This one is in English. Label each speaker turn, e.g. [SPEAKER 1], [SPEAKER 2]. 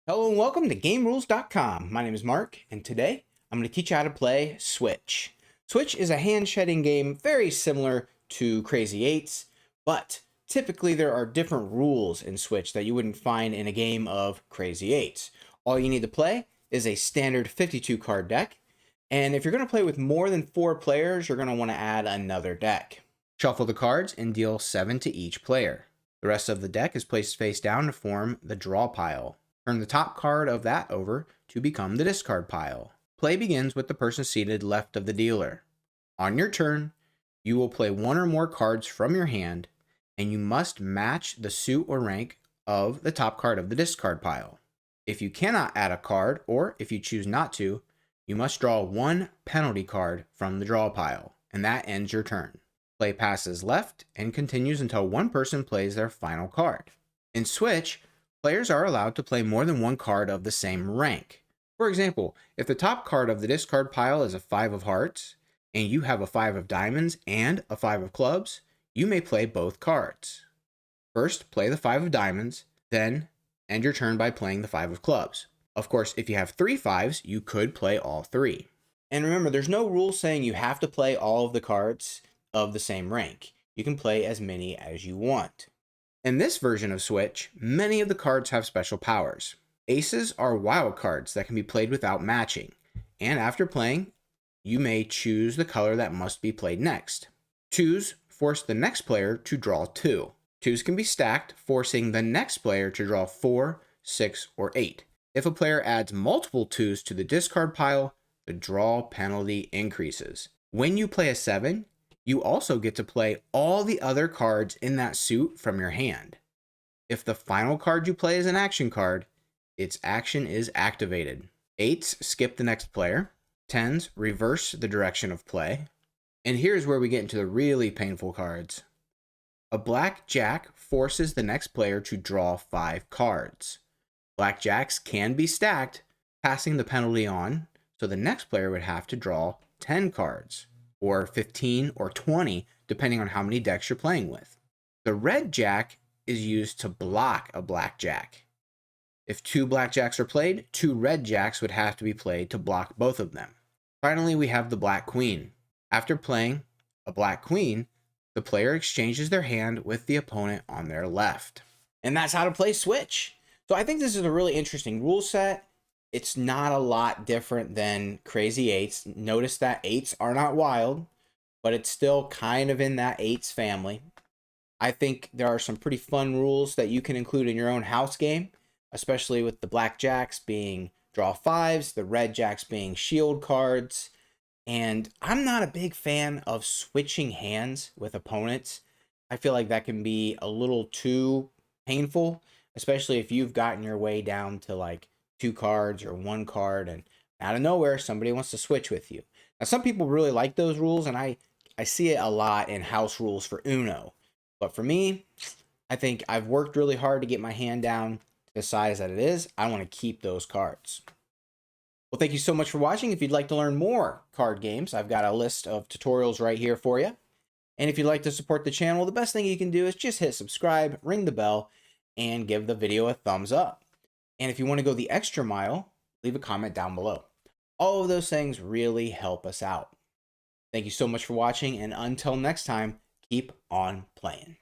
[SPEAKER 1] Hello and welcome to GameRules.com. My name is Mark, and today I'm going to teach you how to play Switch. Switch is a hand-shedding game very similar to Crazy Eights, but typically there are different rules in Switch that you wouldn't find in a game of Crazy Eights. All you need to play is a standard 52 card deck, and if you're going to play with more than 4 players, you're going to want to add another deck. Shuffle the cards and deal 7 to each player. The rest of the deck is placed face down to form the draw pile. Turn the top card of that over to become the discard pile. Play begins with the person seated left of the dealer. On your turn, you will play one or more cards from your hand, and you must match the suit or rank of the top card of the discard pile. If you cannot add a card, or if you choose not to, you must draw one penalty card from the draw pile, and that ends your turn. Play passes left and continues until one person plays their final card. In Switch, players are allowed to play more than one card of the same rank. For example, if the top card of the discard pile is a 5 of hearts, and you have a 5 of diamonds and a 5 of clubs, you may play both cards. First, play the 5 of diamonds, then end your turn by playing the 5 of clubs. Of course, if you have 3 5s, you could play all 3. And remember, there's no rule saying you have to play all of the cards of the same rank. You can play as many as you want. In this version of Switch, many of the cards have special powers. Aces are wild cards that can be played without matching, and after playing, you may choose the color that must be played next. Twos force the next player to draw 2. Twos can be stacked, forcing the next player to draw 4, 6, or 8. If a player adds multiple twos to the discard pile, the draw penalty increases. When you play a 7, you also get to play all the other cards in that suit from your hand. If the final card you play is an action card, its action is activated. 8s skip the next player. 10s reverse the direction of play. And here's where we get into the really painful cards. A black jack forces the next player to draw 5 cards. Black jacks can be stacked, passing the penalty on, so the next player would have to draw 10 cards. Or 15 or 20, depending on how many decks you're playing with. The red jack is used to block a black jack. If 2 black jacks are played, 2 red jacks would have to be played to block both of them. Finally, we have the black queen. After playing a black queen, the player exchanges their hand with the opponent on their left. And that's how to play Switch. So I think this is a really interesting rule set. It's not a lot different than Crazy Eights. Notice that 8s are not wild, but it's still kind of in that 8s family. I think there are some pretty fun rules that you can include in your own house game, especially with the black jacks being draw 5s, the red jacks being shield cards. And I'm not a big fan of switching hands with opponents. I feel like that can be a little too painful, especially if you've gotten your way down to like 2 cards or 1 card, and out of nowhere somebody wants to switch with you. Now some people really like those rules, and I see it a lot in house rules for Uno. But for me, I think I've worked really hard to get my hand down to the size that it is. I want to keep those cards. Well, thank you so much for watching. If you'd like to learn more card games, I've got a list of tutorials right here for you. And if you'd like to support the channel, the best thing you can do is just hit subscribe, ring the bell, and give the video a thumbs up. And if you want to go the extra mile, leave a comment down below. All of those things really help us out. Thank you so much for watching, and until next time, keep on playing.